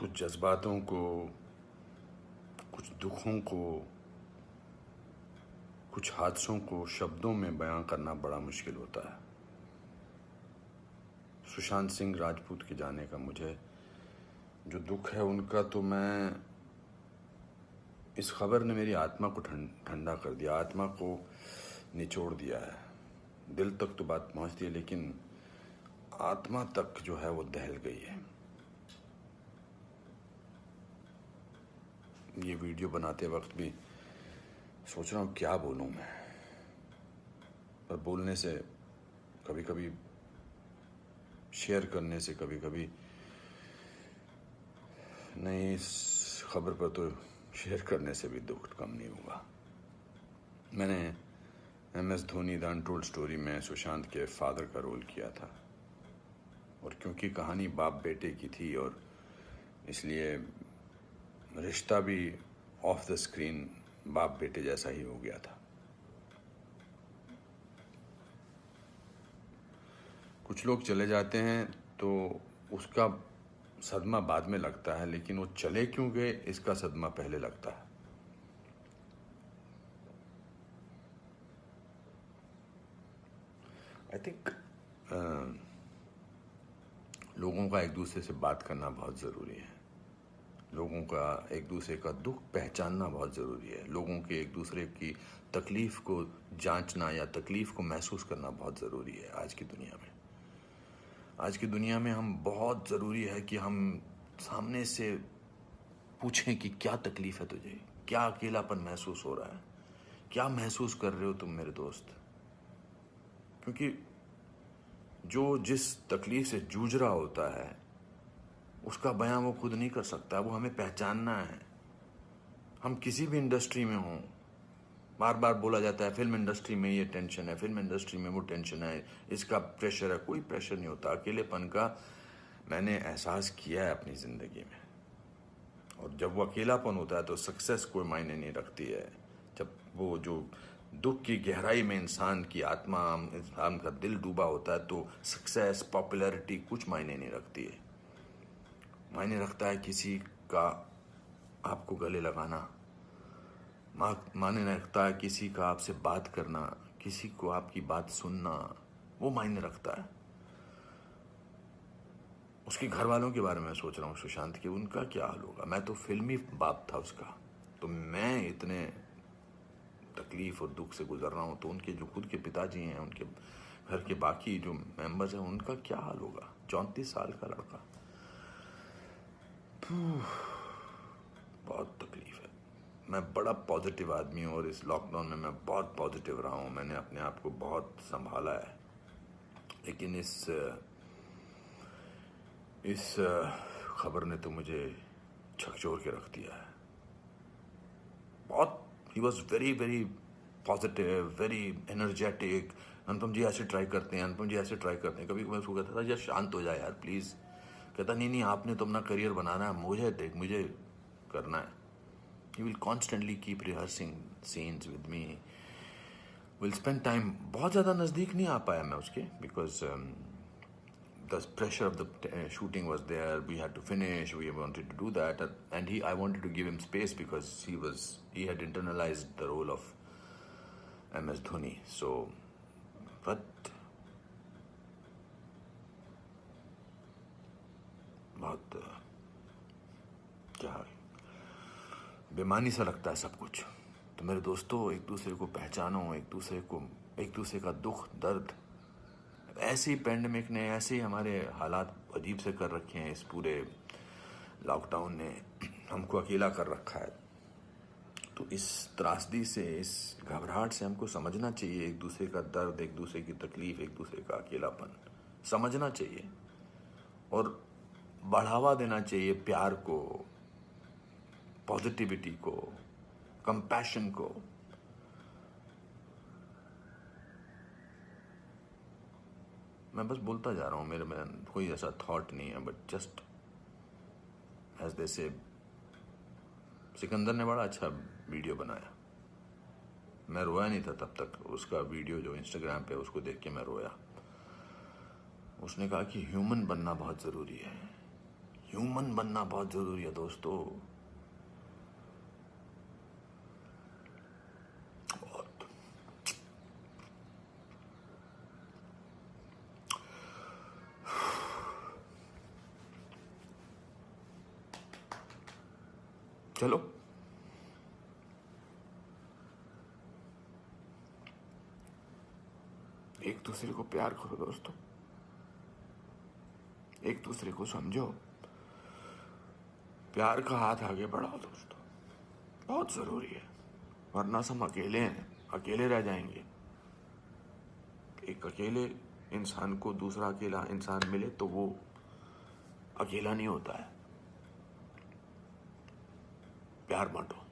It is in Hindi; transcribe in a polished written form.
कुछ जज्बातों को, कुछ दुखों को, कुछ हादसों को शब्दों में बयां करना बड़ा मुश्किल होता है। सुशांत सिंह राजपूत के जाने का मुझे जो दुख है उनका, तो मैं इस खबर ने मेरी आत्मा को ठंडा कर दिया, आत्मा को निचोड़ दिया है। दिल तक तो बात पहुंचती है, लेकिन आत्मा तक जो है वो दहल गई है। ये वीडियो बनाते वक्त भी सोच रहा हूँ क्या बोलूँ मैं, पर बोलने से कभी कभी, शेयर करने से कभी कभी नहीं, इस खबर पर तो शेयर करने से भी दुख कम नहीं हुआ। मैंने MS Dhoni the untold story में सुशांत के फादर का रोल किया था, और क्योंकि कहानी बाप बेटे की थी और इसलिए रिश्ता भी ऑफ द स्क्रीन बाप बेटे जैसा ही हो गया था। कुछ लोग चले जाते हैं तो उसका सदमा बाद में लगता है, लेकिन वो चले क्यों गए इसका सदमा पहले लगता है। आई थिंक लोगों का एक दूसरे से बात करना बहुत ज़रूरी है। लोगों का एक दूसरे का दुख पहचानना बहुत ज़रूरी है। लोगों के एक दूसरे की तकलीफ़ को जांचना या तकलीफ़ को महसूस करना बहुत ज़रूरी है आज की दुनिया में। आज की दुनिया में हम बहुत ज़रूरी है कि हम सामने से पूछें कि क्या तकलीफ़ है तुझे, क्या अकेलापन महसूस हो रहा है, क्या महसूस कर रहे हो तुम मेरे दोस्त। क्योंकि जो जिस तकलीफ़ से जूझ रहा होता है उसका बयां वो खुद नहीं कर सकता, वो हमें पहचानना है। हम किसी भी इंडस्ट्री में हों, बार बार बोला जाता है फिल्म इंडस्ट्री में ये टेंशन है, फिल्म इंडस्ट्री में वो टेंशन है, इसका प्रेशर है। कोई प्रेशर नहीं होता। अकेलेपन का मैंने एहसास किया है अपनी ज़िंदगी में, और जब वो अकेलापन होता है तो सक्सेस कोई मायने नहीं रखती है। जब वो जो दुख की गहराई में इंसान की आत्मा, इंसान का दिल डूबा होता है, तो सक्सेस, पॉपुलैरिटी कुछ मायने नहीं रखती है। मायने रखता है किसी का आपको गले लगाना, मायने रखता है किसी का आपसे बात करना, किसी को आपकी बात सुनना, वो मायने रखता है। उसके घर वालों के बारे में सोच रहा हूँ, सुशांत के, उनका क्या हाल होगा। मैं तो फिल्मी बाप था उसका, तो मैं इतने तकलीफ और दुख से गुजर रहा हूँ, तो उनके जो खुद के पिताजी हैं, उनके घर के बाकी जो मेंबर्स हैं, उनका क्या हाल होगा। 34 साल का लड़का, बहुत तकलीफ है। मैं बड़ा पॉजिटिव आदमी हूँ, और इस लॉकडाउन में मैं बहुत पॉजिटिव रहा हूँ। मैंने अपने आप को बहुत संभाला है, लेकिन इस खबर ने तो मुझे झकझोर के रख दिया है। बहुत, he was very very positive, very energetic. Anupam ji ऐसे ट्राई करते हैं, अनुपम जी ऐसे ट्राई करते हैं। कभी मैं उसको कहता था यार शांत हो जाए यार प्लीज़। कहता नहीं आपने तो अपना करियर बनाना है, मुझे देख, मुझे करना है। He will constantly keep rehearsing scenes with me, will spend time. बहुत ज़्यादा नज़दीक नहीं आ पाया मैं उसके, because the pressure of the shooting was there. We had to finish. We wanted to do that, and I wanted to give him space because he had internalized the role of MS Dhoni. So, but बहुत क्या बेमानी सा लगता है सब कुछ। तो मेरे दोस्तों, एक दूसरे को पहचानो, एक दूसरे का दुख दर्द। ऐसे ही पैंडेमिक ने, ऐसे ही हमारे हालात अजीब से कर रखे हैं। इस पूरे लॉकडाउन ने हमको अकेला कर रखा है। तो इस त्रासदी से, इस घबराहट से हमको समझना चाहिए एक दूसरे का दर्द, एक दूसरे की तकलीफ, एक दूसरे का अकेलापन समझना चाहिए, और बढ़ावा देना चाहिए प्यार को, पॉजिटिविटी को, कंपैशन को। मैं बस बोलता जा रहा हूँ, मेरे में कोई ऐसा थॉट नहीं है, बट जस्ट एज दे से। सिकंदर ने बड़ा अच्छा वीडियो बनाया, मैं रोया नहीं था तब तक। उसका वीडियो जो इंस्टाग्राम पे, उसको देख के मैं रोया। उसने कहा कि ह्यूमन बनना बहुत ज़रूरी है। ह्यूमन बनना बहुत जरूरी है दोस्तों। बहुत। चलो एक दूसरे को प्यार करो दोस्तों, एक दूसरे को समझो, प्यार का हाथ आगे बढ़ाओ दोस्तों, बहुत जरूरी है। वरना हम अकेले हैं, अकेले रह जाएंगे। एक अकेले इंसान को दूसरा अकेला इंसान मिले तो वो अकेला नहीं होता है। प्यार बांटो।